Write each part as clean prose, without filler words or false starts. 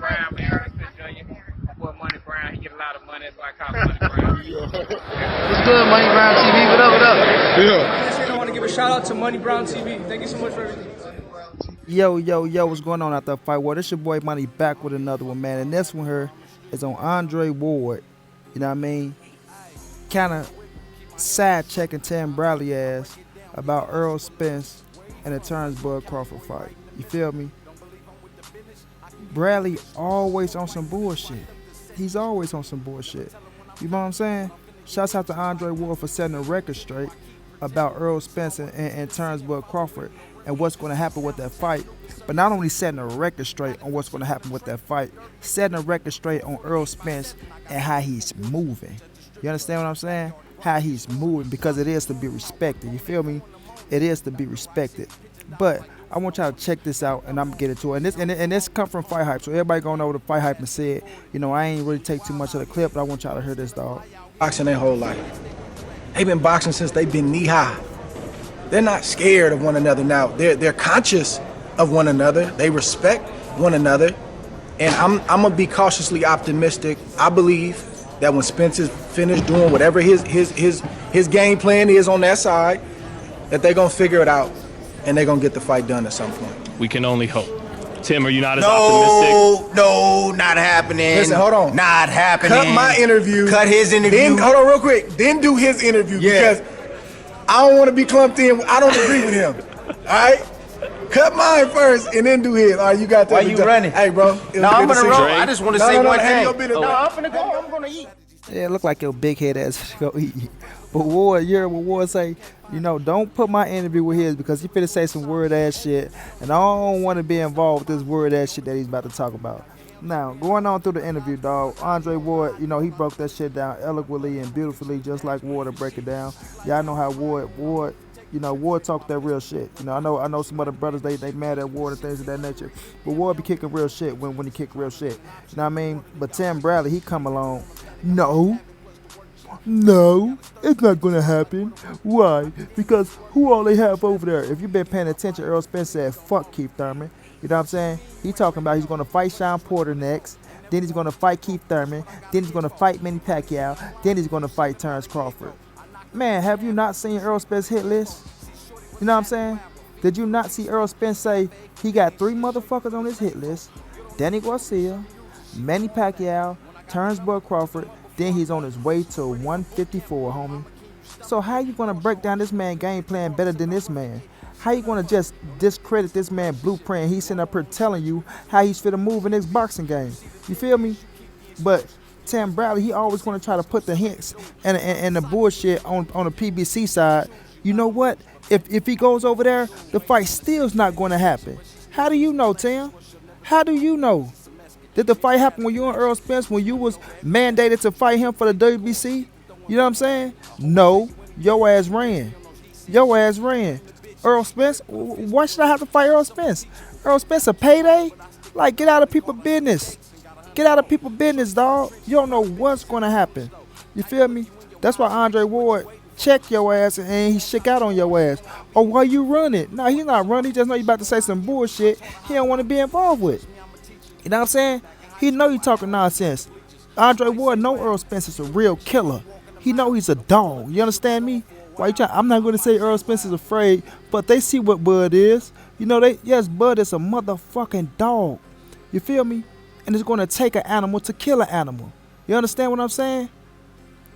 Brown, man, Errol Spence Jr. My boy Money Brown, he get a lot of money, that's why I call him Money Brown. What's good, Money Brown TV? What up, what up? Yeah. I want to give a shout out to Money Brown TV. Thank you so much for everything. Yo, what's going on out there, Fight War? This your boy Money back with another one, man. And this one here is on Andre Ward. You know what I mean? Kind of side checking Tim Bradley ass about Errol Spence and the Turnsburg Crawford fight. You feel me? Bradley always on some bullshit. He's always on some bullshit. You know what I'm saying? Shouts out to Andre Ward for setting the record straight about Errol Spence and Turnsburg Crawford and what's going to happen with that fight. But not only setting a record straight on what's going to happen with that fight, setting a record straight on Errol Spence and how he's moving. You understand what I'm saying? How he's moving, because it is to be respected. You feel me? It is to be respected. But I want y'all to check this out, and I'm going to get into it. And this come from Fight Hype, so everybody going to know what the Fight Hype and said. You know, I ain't really take too much of the clip, but I want y'all to hear this, dog. Boxing their whole life. They've been boxing since they've been knee-high. They're not scared of one another now. They're conscious of one another. They respect one another. And I'm gonna be cautiously optimistic. I believe that when Spence is finished doing whatever his game plan is on that side, that they're gonna figure it out and they're gonna get the fight done at some point. We can only hope. Tim, are you not as optimistic? No, not happening. Listen, hold on. Not happening. Cut my interview. Cut his interview. Then, hold on real quick. Then do his interview because I don't want to be clumped in. I don't agree with him. All right? Cut mine first and then do his. All right, you got that. Why you running? Hey, bro. No, I'm going to roll. I just want to say one thing. No, I'm going to go. I'm going to eat. Yeah, it look like your big head ass go eat. But Ward, you heard what Ward say? You know, don't put my interview with his because he finna say some word ass shit, and I don't want to be involved with this word ass shit that he's about to talk about. Now, going on through the interview, dog, Andre Ward, you know, he broke that shit down eloquently and beautifully, just like Ward to break it down. Y'all know how Ward, you know, Ward talk that real shit. You know, I know some other brothers, they mad at Ward and things of that nature, but Ward be kicking real shit when he kick real shit. You know what I mean? But Tim Bradley, he come along. No, it's not gonna happen. Why? Because who all they have over there? If you've been paying attention, Errol Spence said, fuck Keith Thurman. You know what I'm saying? He talking about he's gonna fight Sean Porter next. Then he's gonna fight Keith Thurman. Then he's gonna fight Manny Pacquiao. Then he's gonna fight Terrence Crawford. Man, have you not seen Errol Spence's hit list? You know what I'm saying? Did you not see Errol Spence say he got 3 motherfuckers on his hit list? Danny Garcia, Manny Pacquiao, Terrence Crawford. Then he's on his way to 154, homie. So how you gonna break down this man game plan better than this man? How you gonna just discredit this man blueprint? He's sitting up here telling you how he's finna move in his boxing game. You feel me? But Tim Bradley, he always gonna try to put the hints and the bullshit on the PBC side. You know what? If he goes over there, the fight still's not gonna happen. How do you know, Tim? How do you know? Did the fight happen when you and Errol Spence, when you was mandated to fight him for the WBC? You know what I'm saying? No, your ass ran. Your ass ran. Errol Spence, why should I have to fight Errol Spence? Errol Spence a payday? Like, get out of people's business. Get out of people's business, dog. You don't know what's going to happen. You feel me? That's why Andre Ward checked your ass and he shook out on your ass. Oh, why you running? No, he's not running. He just know you about to say some bullshit he don't want to be involved with. You know what I'm saying? He know you talking nonsense. Andre Ward know Errol Spence is a real killer. He know he's a dog. You understand me? Why you trying? I'm not going to say Errol Spence is afraid, but they see what Bud is. You know, yes, Bud is a motherfucking dog. You feel me? And it's going to take an animal to kill an animal. You understand what I'm saying?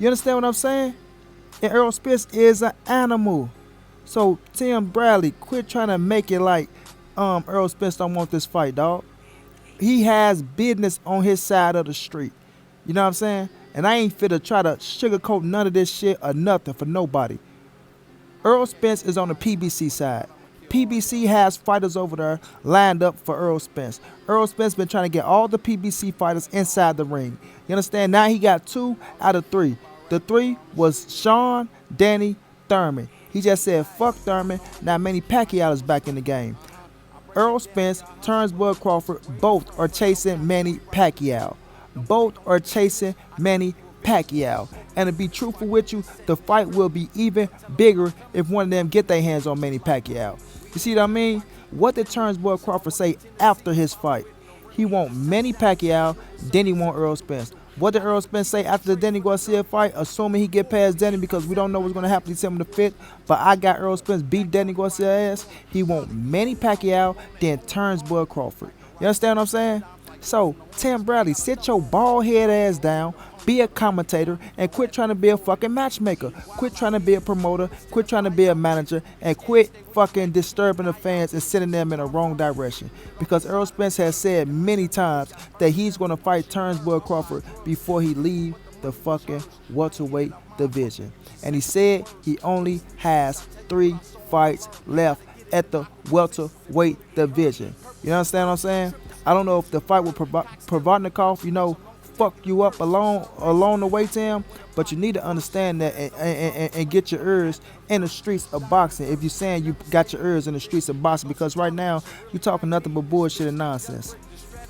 You understand what I'm saying? And Errol Spence is an animal. So Tim Bradley, quit trying to make it like Errol Spence don't want this fight, dog. He has business on his side of the street. You know what I'm saying? And I ain't finna try to sugarcoat none of this shit or nothing for nobody. Errol Spence is on the PBC side. PBC has fighters over there lined up for Errol Spence. Errol Spence been trying to get all the PBC fighters inside the ring. You understand? Now he got 2 out of 3. The 3 was Sean, Danny, Thurman. He just said, fuck Thurman. Now Manny Pacquiao is back in the game. Errol Spence, Turnsburg Crawford, both are chasing Manny Pacquiao. Both are chasing Manny Pacquiao. And to be truthful with you, the fight will be even bigger if one of them get their hands on Manny Pacquiao. You see what I mean? What did Turnsburg Crawford say after his fight? He want Manny Pacquiao, then he want Errol Spence. What did Errol Spence say after the Danny Garcia fight? Assuming he get past Danny, because we don't know what's going to happen December the 5th. But I got Errol Spence beat Danny Garcia ass. He want Manny Pacquiao, then turns Bud Crawford. You understand what I'm saying? So, Tim Bradley, sit your bald head ass down, be a commentator, and quit trying to be a fucking matchmaker. Quit trying to be a promoter, quit trying to be a manager, and quit fucking disturbing the fans and sending them in the wrong direction. Because Errol Spence has said many times that he's going to fight Turnbull Crawford before he leave the fucking welterweight division. And he said he only has 3 fights left at the welterweight division. You understand what I'm saying? I don't know if the fight with Provodnikov, fuck you up along the way, Tim, but you need to understand that and get your ears in the streets of boxing. If you're saying you got your ears in the streets of boxing, because right now you talking nothing but bullshit and nonsense.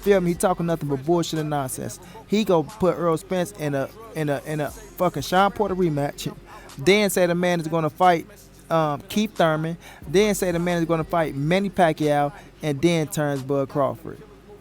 Feel me? He talking nothing but bullshit and nonsense. He go put Errol Spence in a fucking Sean Porter rematch. Then say the man is gonna fight Keith Thurman. Then say the man is gonna fight Manny Pacquiao, and then turns Bud Crawford.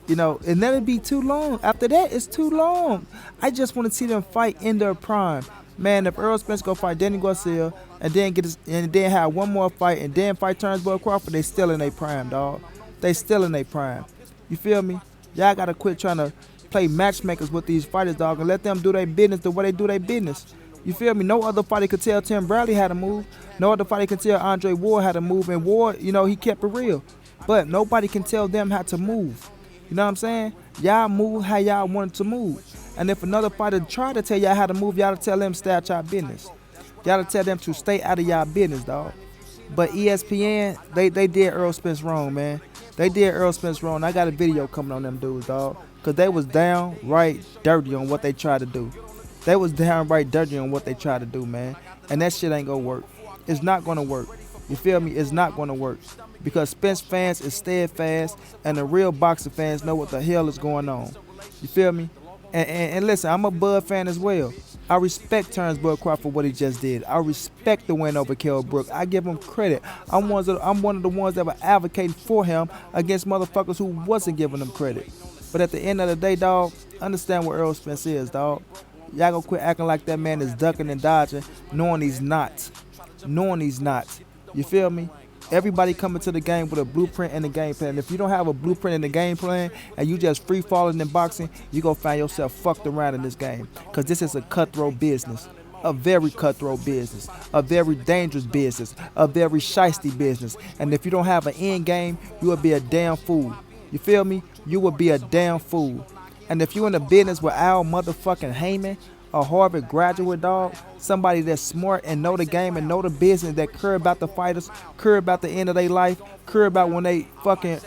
And let it be too long. After that, it's too long. I just want to see them fight in their prime. Man, if Errol Spence go fight Danny Garcia and then have one more fight and then fight Turnbull Crawford, they still in their prime, dog. They still in their prime. You feel me? Y'all gotta quit trying to play matchmakers with these fighters, dog, and let them do their business the way they do their business. You feel me? No other fighter could tell Tim Bradley how to move. No other fighter could tell Andre Ward how to move. And Ward, he kept it real. But nobody can tell them how to move. You know what I'm saying? Y'all move how y'all want to move. And if another fighter try to tell y'all how to move, y'all to tell them stay out y'all business. Y'all to tell them to stay out of y'all business, dog. But ESPN, they did Errol Spence wrong, man. They did Errol Spence wrong. I got a video coming on them dudes, dog. Because they was downright dirty on what they tried to do. They was downright dirty on what they tried to do, man. And that shit ain't gonna work. It's not gonna work. You feel me? It's not gonna work. Because Spence fans is steadfast, and the real boxing fans know what the hell is going on. You feel me? And listen, I'm a Bud fan as well. I respect Turnbull Crawford for what he just did. I respect the win over Kell Brook. I give him credit. I'm one of the ones that were advocating for him against motherfuckers who wasn't giving him credit. But at the end of the day, dog, understand what Errol Spence is, dog. Y'all gonna quit acting like that man is ducking and dodging, knowing he's not. You feel me? Everybody coming to the game with a blueprint and a game plan. If you don't have a blueprint and a game plan and you just free falling in boxing, you gonna find yourself fucked around in this game. Because this is a cutthroat business. A very cutthroat business. A very dangerous business. A very shiesty business. And if you don't have an end game, you will be a damn fool. You feel me? You will be a damn fool. And if you in the business with Al motherfucking Heyman, a Harvard graduate, dog, somebody that's smart and know the game and know the business, that care about the fighters, care about the end of their life, care about when they fucking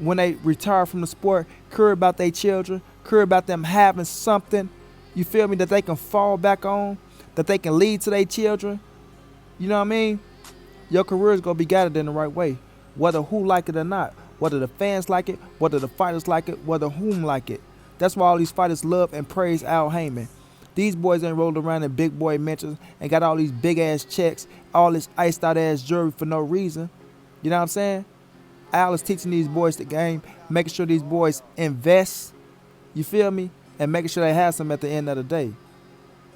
when they retire from the sport, care about their children, care about them having something, you feel me, that they can fall back on, that they can lead to their children. You know what I mean? Your career is gonna be guided in the right way, whether who like it or not, whether the fans like it, whether the fighters like it, whether whom like it. That's why all these fighters love and praise Al Heyman. These boys ain't rolled around in big boy mentions and got all these big ass checks, all this iced out ass jewelry for no reason. You know what I'm saying? Al is teaching these boys the game, making sure these boys invest, you feel me, and making sure they have some at the end of the day.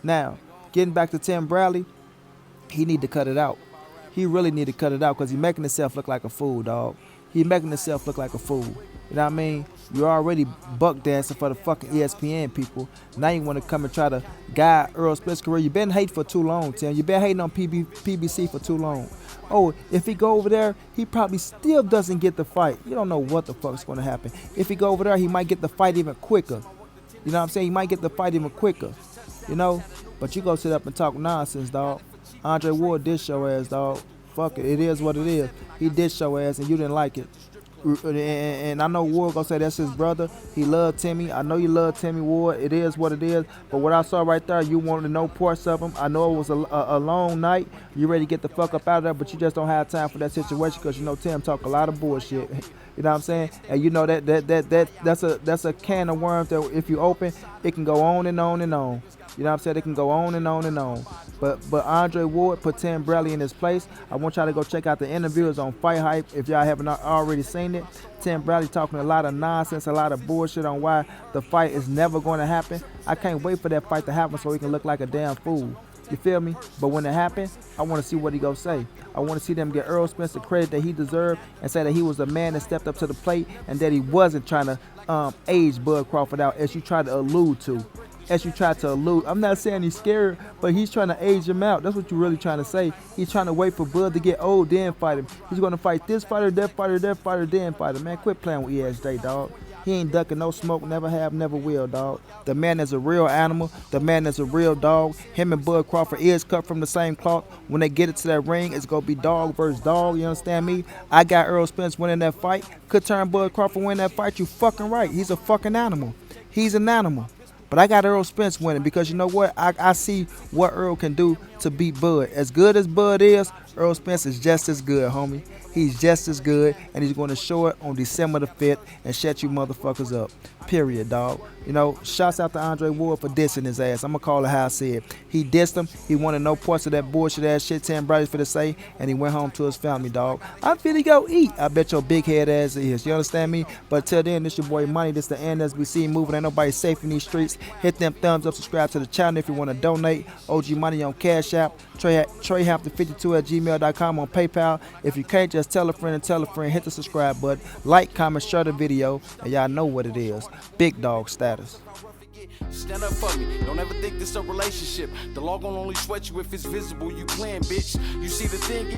Now, getting back to Tim Bradley, he need to cut it out. He really need to cut it out because he's making himself look like a fool, dog. He making himself look like a fool. You know what I mean? You're already buck dancing for the fucking ESPN people. Now you want to come and try to guide Errol Spence's career. You've been hating for too long, Tim. You've been hating on PBC for too long. Oh, if he go over there, he probably still doesn't get the fight. You don't know what the fuck's going to happen. If he go over there, he might get the fight even quicker. You know what I'm saying? He might get the fight even quicker. You know? But you go sit up and talk nonsense, dog. Andre Ward did show ass, dog. Fuck it. It is what it is. He did show ass and you didn't like it. And I know Ward gonna say that's his brother. He loved Timmy. I know you love Timmy Ward. It is what it is. But what I saw right there, you wanted to know parts of him. I know it was a long night. You ready to get the fuck up out of there, but you just don't have time for that situation because you know Tim talk a lot of bullshit. You know what I'm saying? And you know that's a can of worms that if you open, it can go on and on and on. You know what I'm saying? It can go on and on and on. But Andre Ward put Tim Bradley in his place. I want y'all to go check out the interviews on Fight Hype if y'all haven't already seen it. Tim Bradley talking a lot of nonsense, a lot of bullshit on why the fight is never going to happen. I can't wait for that fight to happen so he can look like a damn fool. You feel me? But when it happens, I want to see what he gonna say. I want to see them get Errol Spence the credit that he deserved and say that he was the man that stepped up to the plate and that he wasn't trying to age Bud Crawford out as you tried to allude to. I'm not saying he's scared, but he's trying to age him out. That's what you're really trying to say. He's trying to wait for Bud to get old, then fight him. He's going to fight this fighter, that fighter, that fighter, then fight him. Man, quit playing with ESJ, dog. He ain't ducking no smoke, never have, never will, dog. The man is a real animal. The man is a real dog. Him and Bud Crawford is cut from the same cloth. When they get it to that ring, it's going to be dog versus dog. You understand me? I got Errol Spence winning that fight. Could turn Bud Crawford win that fight. You fucking right. He's a fucking animal. He's an animal. But I got Errol Spence winning because you know what? I see what Errol can do to beat Bud. As good as Bud is, Errol Spence is just as good, homie. He's just as good, and he's going to show it on December the 5th and shut you motherfuckers up. Period, dog. You know, shouts out to Andre Ward for dissing his ass. I'm going to call it how I said. He dissed him. He wanted no parts of that bullshit ass shit Tim Bradley's for to say, and he went home to his family, dog. I'm finna go eat. I bet your big head ass is. You understand me? But till then, this your boy Money. This the NSBC moving. Ain't nobody safe in these streets. Hit them thumbs up. Subscribe to the channel if you want to donate. OG Money on Cash App. TreyHampton52@gmail.com on PayPal. If you can't, just tell a friend and tell a friend. Hit the subscribe button. Like, comment, share the video, and y'all know what it is. Big dog status. Stand up for me. Don't ever think this a relationship. The law gon' only sweat you if it's visible. You playing, bitch. You see the thing.